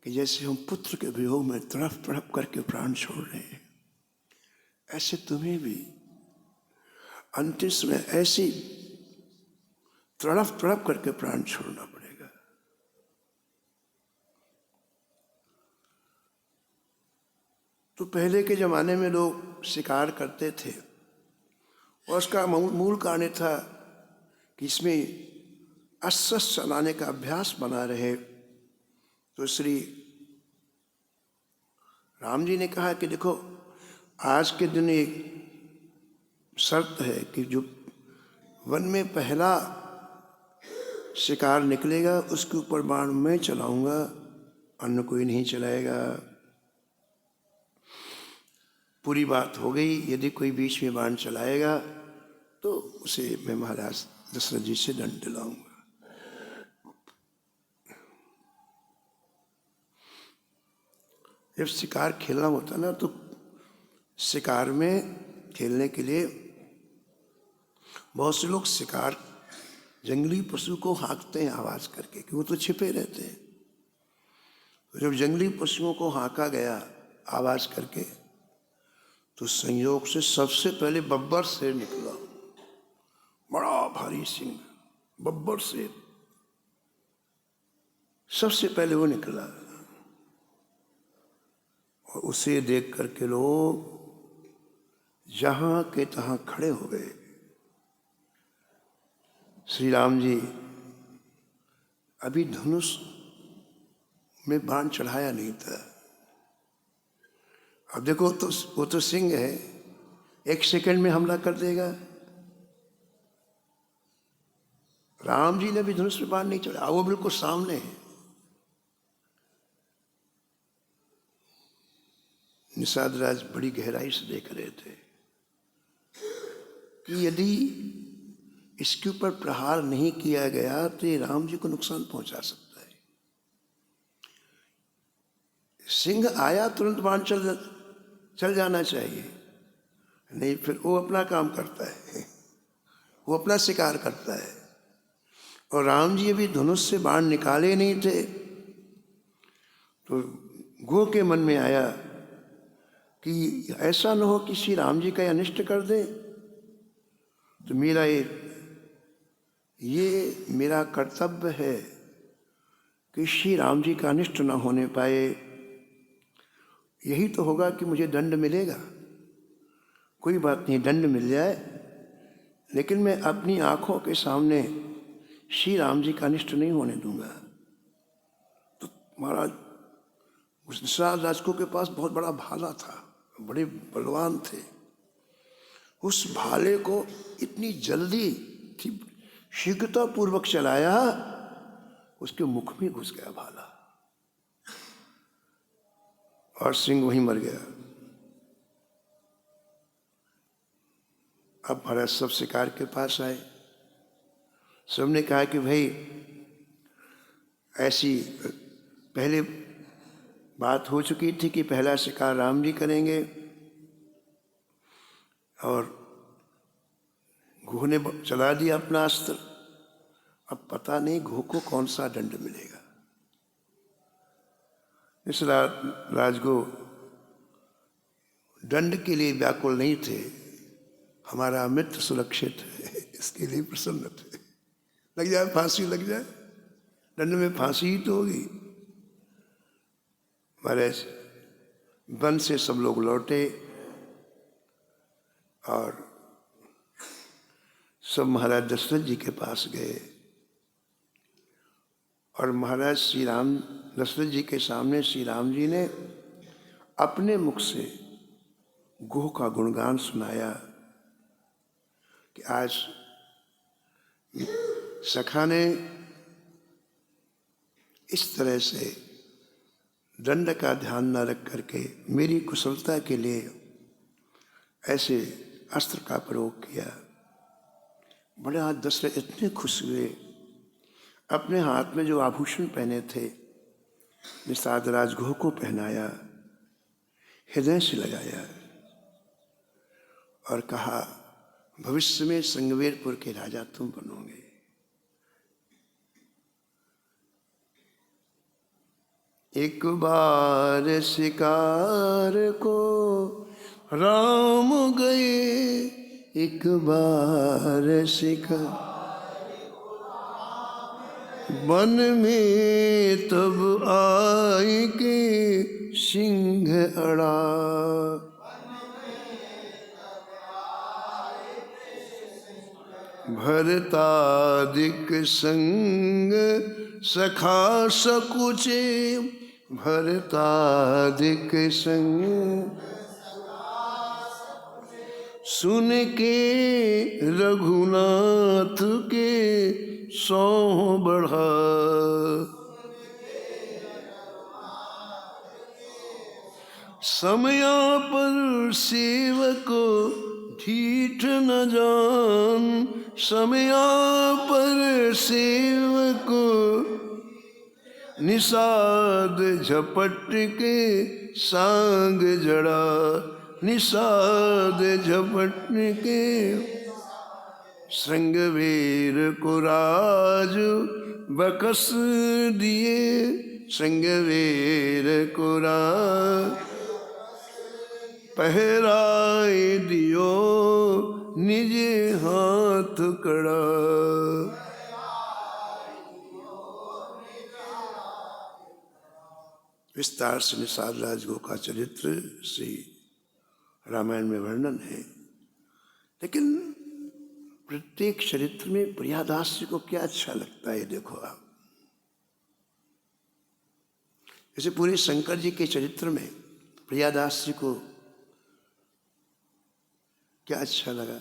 कि जैसे हम पुत्र के वियोग में तड़प तड़प करके प्राण छोड़ रहे हैं, ऐसे तुम्हें भी अंतिम समय ऐसी तड़प तड़प करके प्राण छोड़ना पड़ेगा। तो पहले के जमाने में लोग शिकार करते थे और उसका मूल कारण था कि इसमें अस्त्र चलाने का अभ्यास बना रहे। तो श्री राम जी ने कहा कि देखो, आज के दिन एक शर्त है कि जो वन में पहला शिकार निकलेगा उसके ऊपर बाण मैं चलाऊंगा, अन्य कोई नहीं चलाएगा। पूरी बात हो गई। यदि कोई बीच में बाण चलाएगा तो उसे मैं महाराज दशरथ जी से दंड दिलाऊंगा। जब शिकार खेलना होता ना, तो शिकार में खेलने के लिए बहुत से लोग शिकार जंगली पशु को हाँकते हैं आवाज करके, कि वो तो छिपे रहते हैं। तो जब जंगली पशुओं को हाँका गया आवाज करके, तो संयोग से सबसे पहले बब्बर शेर निकला, बड़ा भारी सिंह बब्बर शेर, सबसे पहले वो निकला। और उसे देख करके लोग जहां के तहां खड़े हो गए। श्री राम जी अभी धनुष में बाण चढ़ाया नहीं था। अब देखो, तो वो तो सिंह है, 1 सेकंड में हमला कर देगा। राम जी ने भी धनुष में बाण नहीं चढ़ाया, वो बिल्कुल सामने है। निषाद राज बड़ी गहराई से देख रहे थे कि यदि इसके ऊपर प्रहार नहीं किया गया तो ये राम जी को नुकसान पहुंचा सकता है। सिंह आया, तुरंत बाण चल जाना चाहिए, नहीं फिर वो अपना काम करता है, वो अपना शिकार करता है। और राम जी अभी धनुष से बाण निकाले नहीं थे, तो गो के मन में आया कि ऐसा न हो कि श्री राम जी का अनिष्ट कर दे। तो मेरा ये मेरा कर्तव्य है कि श्री राम जी का अनिष्ट न होने पाए। यही तो होगा कि मुझे दंड मिलेगा। कोई बात नहीं, दंड मिल जाए, लेकिन मैं अपनी आंखों के सामने श्री राम जी का अनिष्ट नहीं होने दूंगा। तो महाराज उस निषाद राजको के पास बहुत बड़ा भाला था, बड़े बलवान थे। उस भाले को इतनी जल्दी शीघ्रता पूर्वक चलाया, उसके मुख में घुस गया भाला और सिंह वहीं मर गया। अब महाराज सब शिकार के पास आए। सबने कहा कि भाई ऐसी पहले बात हो चुकी थी कि पहला शिकार राम जी करेंगे, और घोह ने चला दिया अपना अस्त्र। अब पता नहीं घोह को कौन सा दंड मिलेगा। इस राजगो दंड के लिए व्याकुल नहीं थे, हमारा मित्र सुरक्षित है इसके लिए प्रसन्न थे। लग जाए फांसी, लग जाए, दंड में फांसी ही तो होगी। हमारे वन से सब लोग लौटे और सब महाराज दशरथ जी के पास गए, और महाराज श्री राम दशरथ जी के सामने श्री राम जी ने अपने मुख से गोह का गुणगान सुनाया कि आज सखा ने इस तरह से दंड का ध्यान न रख करके मेरी कुशलता के लिए ऐसे अस्त्र का प्रयोग किया। बड़े आज दशरथ इतने खुश हुए। अपने हाथ में जो आभूषण पहने थे निषाद राजगुह को पहनाया, हृदय से लगाया और कहा भविष्य में संगवेरपुर के राजा तुम बनोगे। एक बार शिकार को राम गए, एक बार शिकार वन में तब आए के सिंह अड़ा। भरतादिक संग सखा सकुचे, भरतादिक संग सुन के रघुनाथ के सौ बढ़ा। समया पर सेवक ढीठ न जान, समया पर सेवक निषाद झपट के सांग जड़ा, निषाद झपट के श्रृंगवीर को राज बकस दिए, श्रृंगवीर को राज पहराए दियो निज हाथ कड़ा। विस्तार से निषाद राजगुह का चरित्र श्री रामायण में वर्णन है, लेकिन प्रत्येक चरित्र में प्रियादास जी को क्या अच्छा लगता है देखो आप। जैसे पूरे शंकर जी के चरित्र में प्रियादास जी को क्या अच्छा लगा।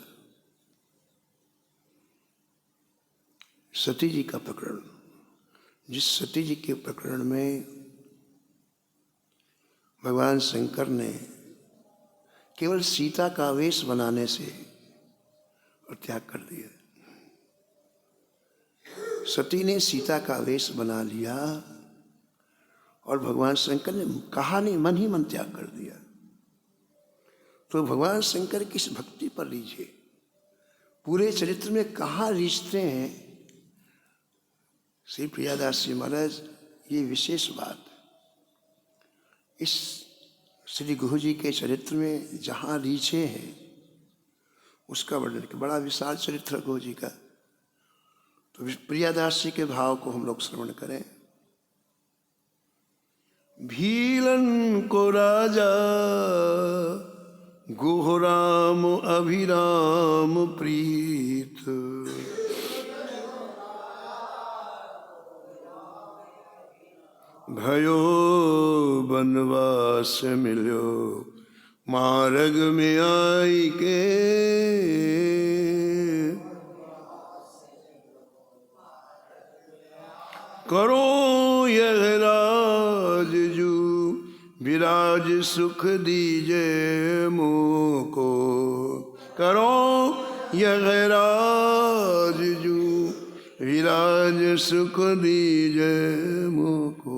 सती जी का प्रकरण, जिस सती जी के प्रकरण में भगवान शंकर ने केवल सीता का वेश बनाने से और त्याग कर दिया। सती ने सीता का वेश बना लिया और भगवान शंकर ने कहा नहीं, मन ही मन त्याग कर दिया। तो भगवान शंकर की इस भक्ति पर लीजिए, पूरे चरित्र में कहाँ रीझते हैं श्री प्रियादास जी महाराज, ये विशेष बात। इस श्री गुरु जी के चरित्र में जहाँ रीझे हैं उसका वर्णन, बड़ा विशाल चरित्र गुरु जी का। तो प्रियादास जी के भाव को हम लोग श्रवण करें। भीलन को राजा गुह राम अभिराम प्रीत, भयो बनवास मिलो मार्ग में आई के। करो यह राज जू विराज सुख दीजे मोको, करो यह राज जू विराज सुख दीजे मोको।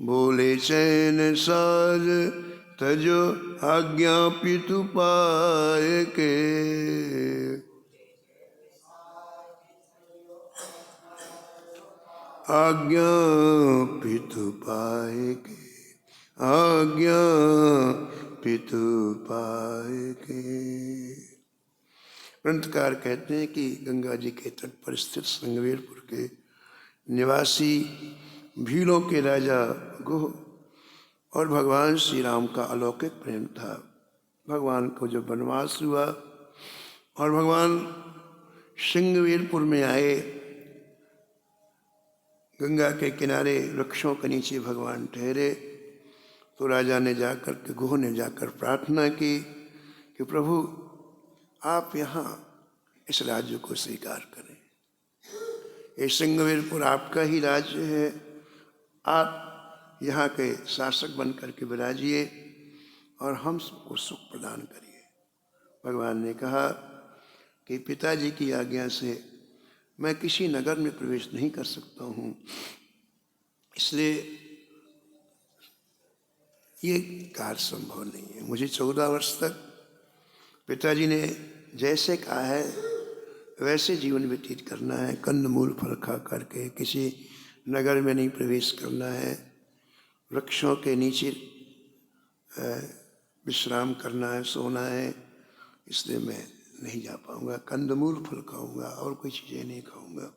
बोले चैन साज तजो आज्ञा पितु पाए के, आज्ञा पितु पाए के, आज्ञा पितु पाए के। ग्रंथकार कहते हैं कि गंगा जी के तट पर स्थित संगवेरपुर के निवासी भीलों के राजा गुह और भगवान श्री राम का अलौकिक प्रेम था। भगवान को जब वनवास हुआ और भगवान श्रृंगवेरपुर में आए, गंगा के किनारे वृक्षों के नीचे भगवान ठहरे, तो राजा ने जाकर के, गुह ने जाकर प्रार्थना की कि प्रभु आप यहाँ इस राज्य को स्वीकार करें। ये श्रृंगवेरपुर आपका ही राज्य है, आप यहाँ के शासक बन करके विराजिए और हम सबको सुख प्रदान करिए। भगवान ने कहा कि पिताजी की आज्ञा से मैं किसी नगर में प्रवेश नहीं कर सकता हूँ, इसलिए ये कार्य संभव नहीं है। मुझे 14 वर्ष तक पिताजी ने जैसे कहा है वैसे जीवन व्यतीत करना है। कंद मूल फल खा करके किसी नगर में नहीं प्रवेश करना है, वृक्षों के नीचे विश्राम करना है, सोना है। इसलिए मैं नहीं जा पाऊंगा। कंदमूल फल खाऊंगा और कोई चीजें नहीं खाऊंगा।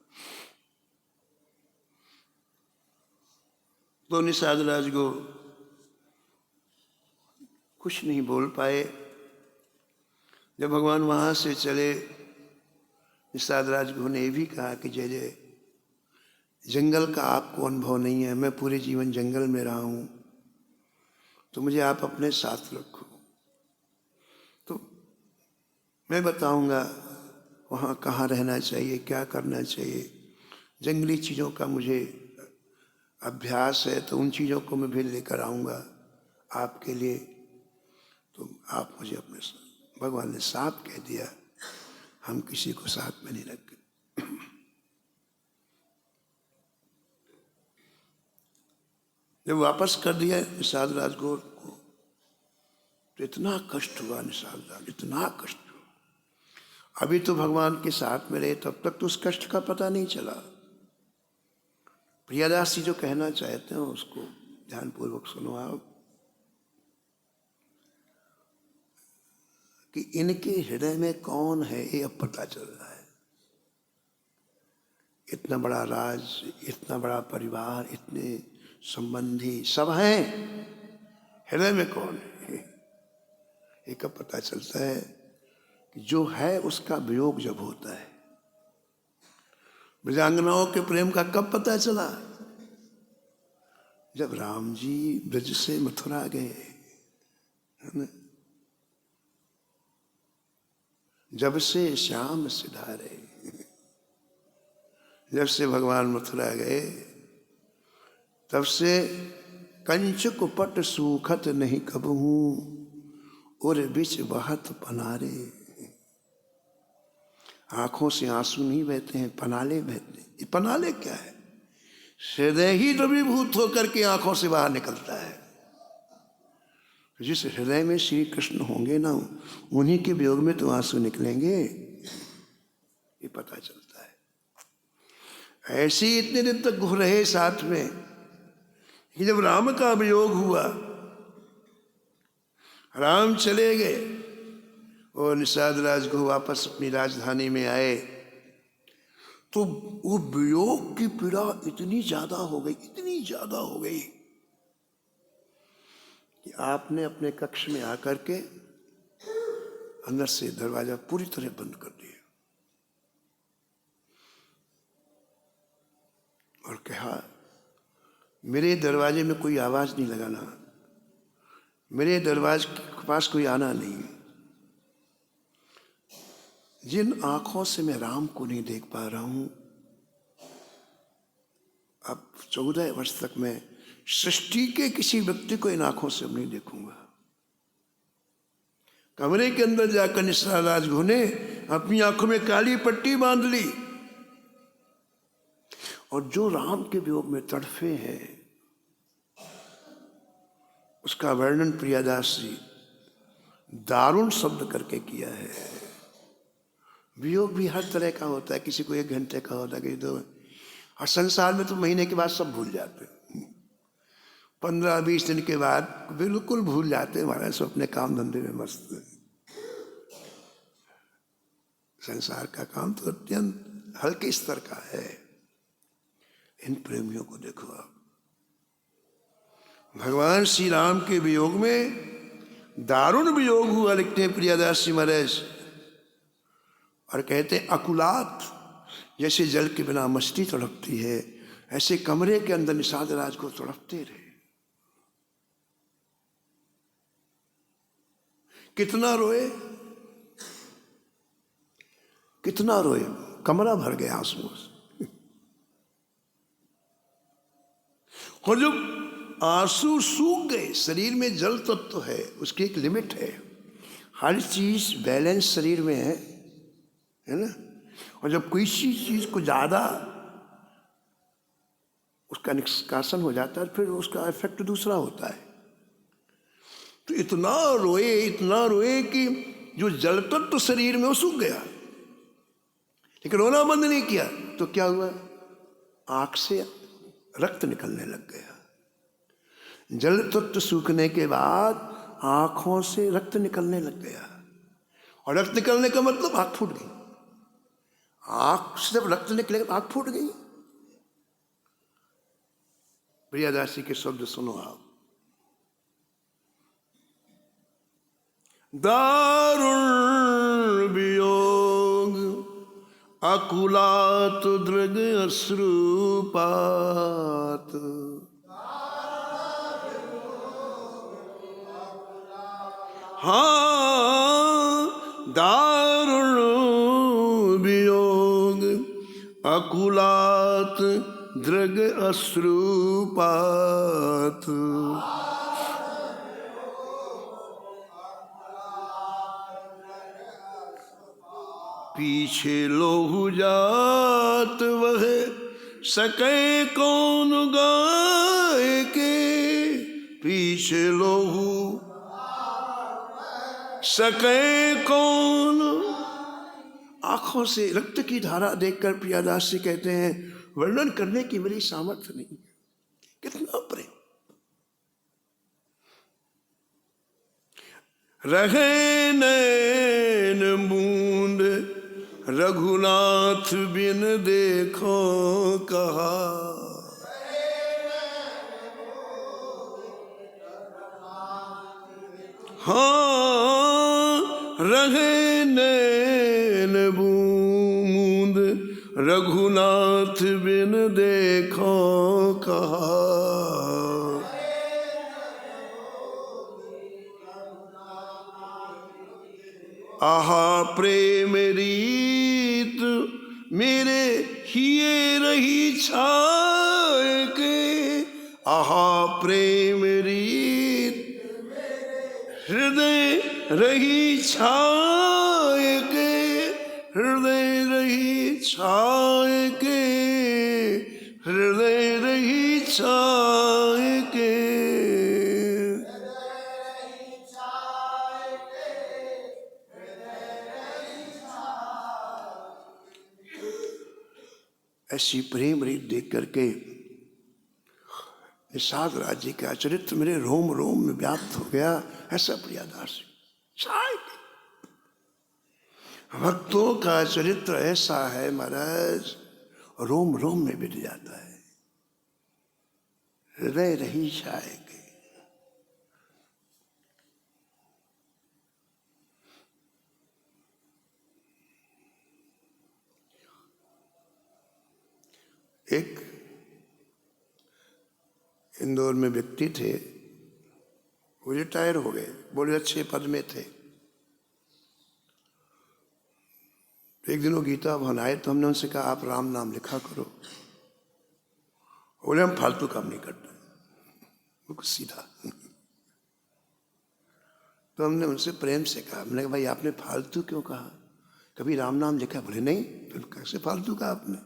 तो निषाद राज को कुछ नहीं बोल पाए। जब भगवान वहां से चले, निषाद राज को ने भी कहा कि जय जय, जंगल का आपको अनुभव नहीं है, मैं पूरे जीवन जंगल में रहा हूं, तो मुझे आप अपने साथ रखो। तो मैं बताऊंगा वहाँ कहाँ रहना चाहिए, क्या करना चाहिए। जंगली चीज़ों का मुझे अभ्यास है, तो उन चीज़ों को मैं भी लेकर आऊँगा आपके लिए। तो आप मुझे अपने साथ। भगवान ने साफ कह दिया, हम किसी को साथ में नहीं रखते। जब वापस कर दिया निषाद राज को, तो इतना कष्ट हुआ निषाद राज, इतना कष्ट हुआ। अभी तो भगवान के साथ में रहे, तब तक तो उस कष्ट का पता नहीं चला। प्रियादास जी जो कहना चाहते हैं उसको ध्यानपूर्वक सुनो आप, कि इनके हृदय में कौन है ये अब पता चल रहा है। इतना बड़ा राज, इतना बड़ा परिवार, इतने संबंधी सब हैं, हृदय में कौन है ये कब पता चलता है। कि जो है उसका वियोग जब होता है। ब्रजांगनाओं के प्रेम का कब पता चला, जब राम जी ब्रज से मथुरा गए, है ना। जब से श्याम सिधारे, जब से भगवान मथुरा गए तब से कंचुक पट सूखत नहीं कबहू, और बिच बहत पनारे। आंखों से आंसू नहीं बहते हैं, पनाले बहते हैं। ये पनाले क्या है? हृदय ही द्रवीभूत होकर के आंखों से बाहर निकलता है। जिस हृदय में श्री कृष्ण होंगे ना, उन्हीं के वियोग में तो आंसू निकलेंगे, ये पता चलता है। ऐसे ही इतने दिन तक घुर रहे साथ में, कि जब राम का वियोग हुआ, राम चले गए और निषाद राज को वापस अपनी राजधानी में आए, तो वो वियोग की पीड़ा इतनी ज्यादा हो गई, इतनी ज्यादा हो गई कि आपने अपने कक्ष में आकर के अंदर से दरवाजा पूरी तरह बंद कर दिया और कहा, मेरे दरवाजे में कोई आवाज नहीं लगाना, मेरे दरवाजे के पास कोई आना नहीं। जिन आंखों से मैं राम को नहीं देख पा रहा हूं, अब 14 वर्ष तक मैं सृष्टि के किसी व्यक्ति को इन आंखों से नहीं देखूंगा। कमरे के अंदर जाकर निषाद राज ने अपनी आंखों में काली पट्टी बांध ली, और जो राम के वियोग में तड़फे हैं उसका वर्णन प्रियादास जी दारुण शब्द करके किया है। वियोग भी हर तरह का होता है, किसी को 1 घंटे का होता है, किसी तो, और संसार में तो महीने के बाद सब भूल जाते हैं, 15-20 दिन के बाद बिल्कुल भूल जाते हैं। हमारे सब अपने काम धंधे में मस्त है। संसार का काम तो अत्यंत हल्के स्तर का है। इन प्रेमियों को देखो आप, भगवान श्री राम के वियोग में दारुण वियोग हुआ, लिखते हैं प्रियादास जी महाराज, और कहते हैं अकुलात, जैसे जल के बिना मछली तड़पती है, ऐसे कमरे के अंदर निषाद राज को तड़पते रहे। कितना रोए, कितना रोए, कमरा भर गया आंसुओं से। और जब आंसू सूख गए, शरीर में जल तत्व तो है, उसकी एक लिमिट है, हर चीज बैलेंस शरीर में है ना। और जब किसी चीज को ज्यादा उसका निष्कासन हो जाता है, फिर उसका इफेक्ट दूसरा होता है। तो इतना रोए कि जो जल तत्व शरीर में वो सूख गया, लेकिन रोना बंद नहीं किया तो क्या हुआ, आंख से रक्त निकलने लग गया। जल तत्व सूखने के बाद आंखों से रक्त निकलने लग गया, और रक्त निकलने का मतलब आंख फूट गई। आंख से जब रक्त निकले आंख फूट गई। प्रियदासी के शब्द सुनो आप। दारुण वियोग अकुलात दृग अश्रुपात, हाँ दारुण वियोग अकुलात दृग अश्रुपात, पीछे लोहु जात वह सके कौन गाय के, पीछे लोहु सके कौन। आंखों से रक्त की धारा देखकर प्रियदास जी कहते हैं वर्णन करने की मेरी सामर्थ्य नहीं। कितना प्रेम। रहे नैन बूंद रघुनाथ बिन देखो कहा, हाँ रहे नैन बूंद रघुनाथ बिन देखो कहा, आहा प्रेम रीत मेरे हिये रही छाए के, आहा प्रेम रीत हृदय रही छाए के, हृदय रही छाए के, हृदय रही छाए के। ऐसी प्रेम रीत देख करके निषाद राज्य का चरित्र मेरे रोम रोम में व्याप्त हो गया। ऐसा प्रियदास भक्तों का चरित्र ऐसा है महाराज, रोम रोम में बिट जाता है। हृदय रही छाए के, एक इंदौर में व्यक्ति थे, वो रिटायर हो गए, बड़े अच्छे पद में थे। एक दिन वो गीता भवन आए तो हमने उनसे कहा आप राम नाम लिखा करो। बोले हम फालतू काम नहीं करते, वो कुछ सीधा। तो हमने उनसे प्रेम से कहा, हमने कहा भाई आपने फालतू क्यों कहा, कभी राम नाम लिखा? बोले नहीं। फिर कैसे फालतू कहा आपने?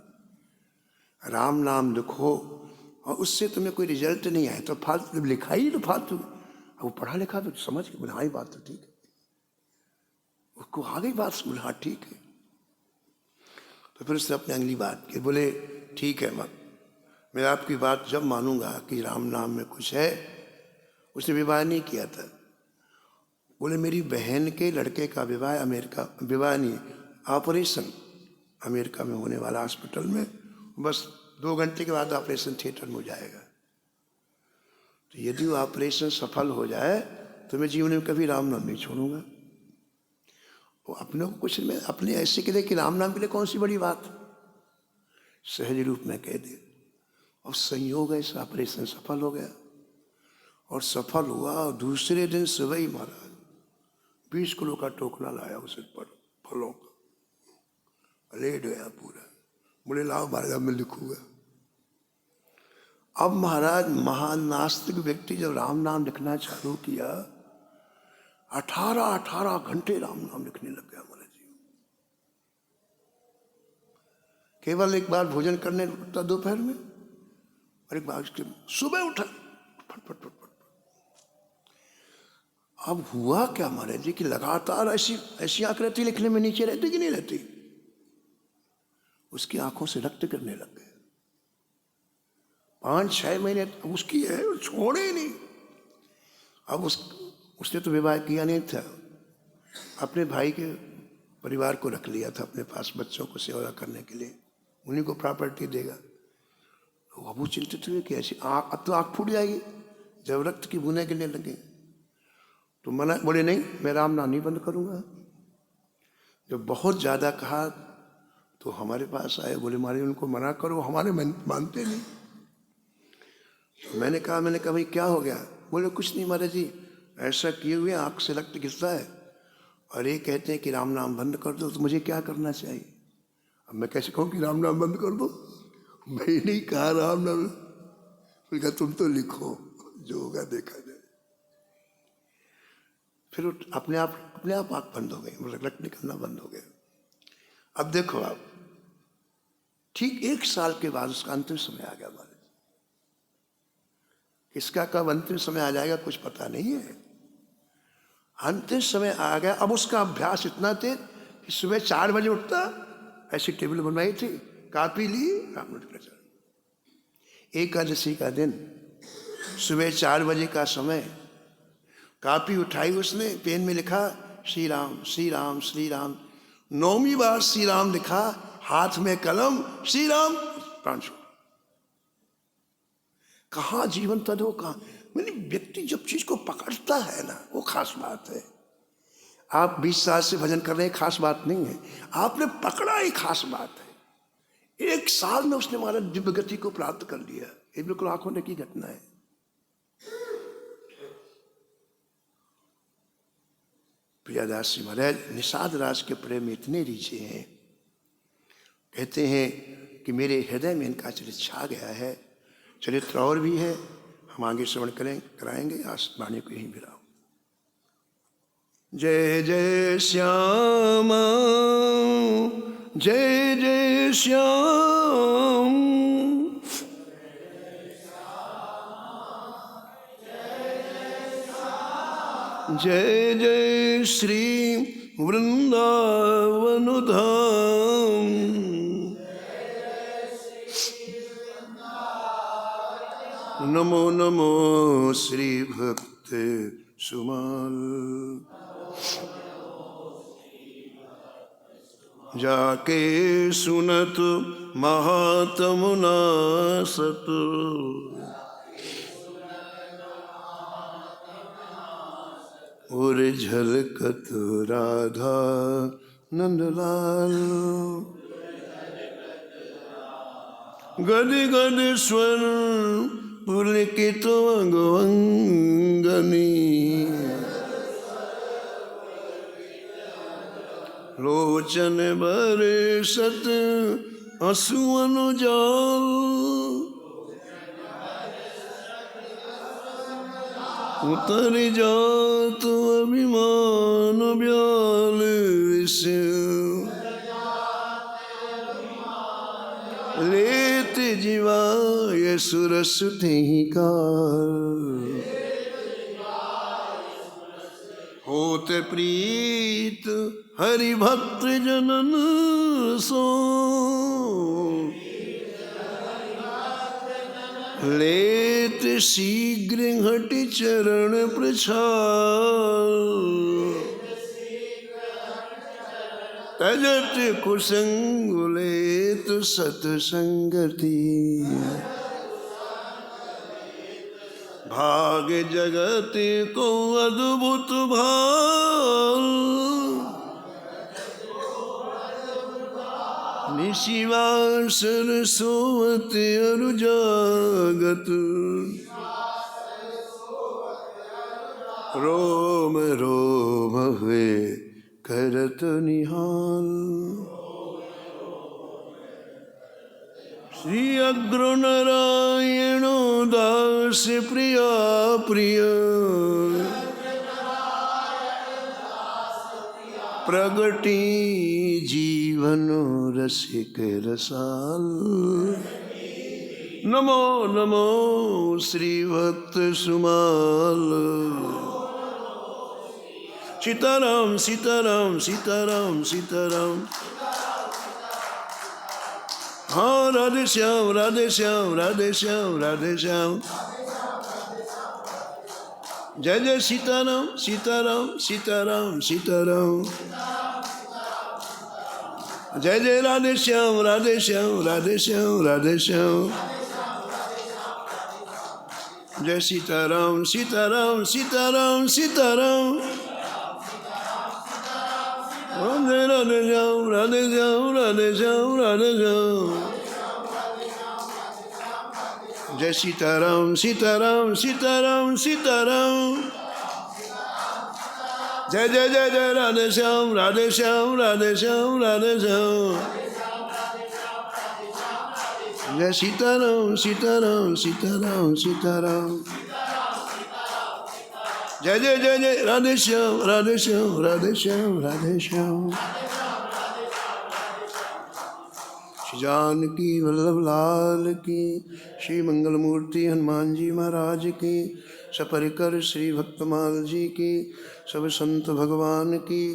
राम नाम लिखो और उससे तुम्हें कोई रिजल्ट नहीं आए तो फालतू लिखा ही तो फालतू। वो पढ़ा लिखा तो समझ के बोले हाँ बात तो ठीक है, उसको आ गई बात, बोले हाँ ठीक है। तो फिर उसने अपनी अगली बात की, बोले ठीक है मैं आपकी बात जब मानूंगा कि राम नाम में कुछ है। उसने विवाह नहीं किया था। बोले मेरी बहन के लड़के का विवाह अमेरिका, विवाह नहीं ऑपरेशन अमेरिका में होने वाला हॉस्पिटल में, बस 2 घंटे के बाद ऑपरेशन थिएटर में हो जाएगा। तो यदि वो ऑपरेशन सफल हो जाए तो मैं जीवन में कभी राम नाम नहीं छोड़ूंगा। वो अपने को कुछ में अपने ऐसे के लिए कि राम नाम के लिए कौन सी बड़ी बात, सहज रूप में कह दे। और संयोग ऐसा ऑपरेशन सफल हो गया, और सफल हुआ और दूसरे दिन सुबह ही महाराज 20 किलो का टोकना लाया उसे पर फलों का, लेट गया पूरा। बोले लाओ महाराज मैं लिखूंगा। अब महाराज महानास्तिक व्यक्ति जब राम नाम लिखना चालू किया, 18 घंटे राम नाम लिखने लग गया महाराज जी। केवल एक बार भोजन करने उठता दोपहर में, और एक बार उसके सुबह उठा फट फट फट फट। अब हुआ क्या महाराज जी कि लगातार ऐसी ऐसी आंख रहती, लिखने में नीचे रहती कि नहीं रहती, उसकी आंखों से रक्त गिरने लग गए। 5-6 महीने उसकी है, छोड़े ही नहीं। अब उसने तो विवाह किया नहीं था, अपने भाई के परिवार को रख लिया था अपने पास बच्चों को सेवा करने के लिए, उन्हीं को प्रॉपर्टी देगा। तो अब वो चिंतित हुए कि ऐसी अब तो आँख फूट जाएगी जब रक्त की बूंदें गिरने लगी। तो मना बोले नहीं, मैं राम नाम नहीं बंद करूँगा। जब बहुत ज़्यादा कहा तो हमारे पास आए, बोले मारे उनको मना करो, हमारे मानते नहीं। तो मैंने कहा भाई क्या हो गया? बोले कुछ नहीं महाराज जी, ऐसा किए हुए आँख से रक्त गिरता है और ये कहते हैं कि राम नाम बंद कर दो, तो मुझे क्या करना चाहिए? अब मैं कैसे कहूँ कि राम नाम बंद कर दो? मैं नहीं कहा राम नाम। कहा तुम तो लिखो, जो होगा देखा जाए। फिर अपने आप आँख बंद हो गई, मतलब रक्त निकलना बंद हो गया। अब देखो आप, ठीक 1 साल के बाद उसका अंतिम समय आ गया। हमारे किसका कब अंतिम समय आ जाएगा कुछ पता नहीं है। अंतिम समय आ गया। अब उसका अभ्यास इतना थे कि सुबह 4 बजे उठता, ऐसी टेबल बनवाई थी, कापी ली, एकादशी का दिन सुबह 4 बजे का समय, कापी उठाई उसने, पेन में लिखा श्री राम श्री राम श्री राम। 9वीं बार श्री राम लिखा, हाथ में कलम, श्री राम, प्राण छोड़। कहाँ जीवन तद हो, कहाँ मैंने व्यक्ति जब चीज को पकड़ता है ना, वो खास बात है। आप 20 साल से भजन कर रहे हैं, खास बात नहीं है, आपने पकड़ा ही खास बात है। 1 साल में उसने हमारा दिव्य गति को प्राप्त कर लिया। ये बिल्कुल आंखों ने की घटना है। प्रियादास जी महाराज निषाद राज के प्रेम में इतने रीझे हैं, कहते हैं कि मेरे हृदय में इनका चरित्र छा गया है। चरित्र और भी है, हम आगे श्रवण कराएंगे। आज वाणी को यहीं विराम। जय जय श्याम, जय जय श्याम, जय जय श्री वृंदावन धाम। नमो नमो श्री भक्त सुमल, जाके सुनत महात्म नासत, और झलकत राधा नंदलाल। गद गद स्वर पुलकित अंगवंगनी, लोचन बरसत असुवन जाल, उतर जात अभिमान ब्याल से, लेत जीवाय सुरस तेहि काल, होते प्रीत हरि भक्त जनन सो, लेत शीघ्र घट चरण प्रछाल, तजत कुसंग लेत सतसंगति, भाग जगत को अद्भुत भाल, निशिवासर सोवत अरु जागत, रोम रोम हुए करत निहाल। श्री अग्र नारायण दास प्रिया प्रिय, प्रगति जीवन रसिक रसाल। नमो नमो श्री भक्त सुमाल, सीताराम सीताराम सीताराम सीताराम। हाँ राधे श्याम राधे श्याम राधे श्याम राधे श्याम। जय जय सीताराम सीताराम सीताराम सीताराम। जय जय राधे श्याम राधे श्याम राधे श्याम राधे श्याम। जय सीताराम सीताराम सीताराम सीताराम। जय राधे श्याम राधे श्याम राधे श्याम राधे श्याम। जय सीताराम सीताराम सीताराम सीताराम। जय जय जय जय राधे श्याम राधे श्याम राधे श्याम राधे श्याम। जय सीताराम सीताराम सीताराम सीताराम। जय जय जय जय राधे श्याम राधे श्याम राधे श्याम राधे श्याम। श्री जानकी वल्लभ लाल की, श्री मंगल मूर्ति हनुमान जी महाराज की, सपरिकर श्री भक्तमाल जी की, सब संत भगवान की।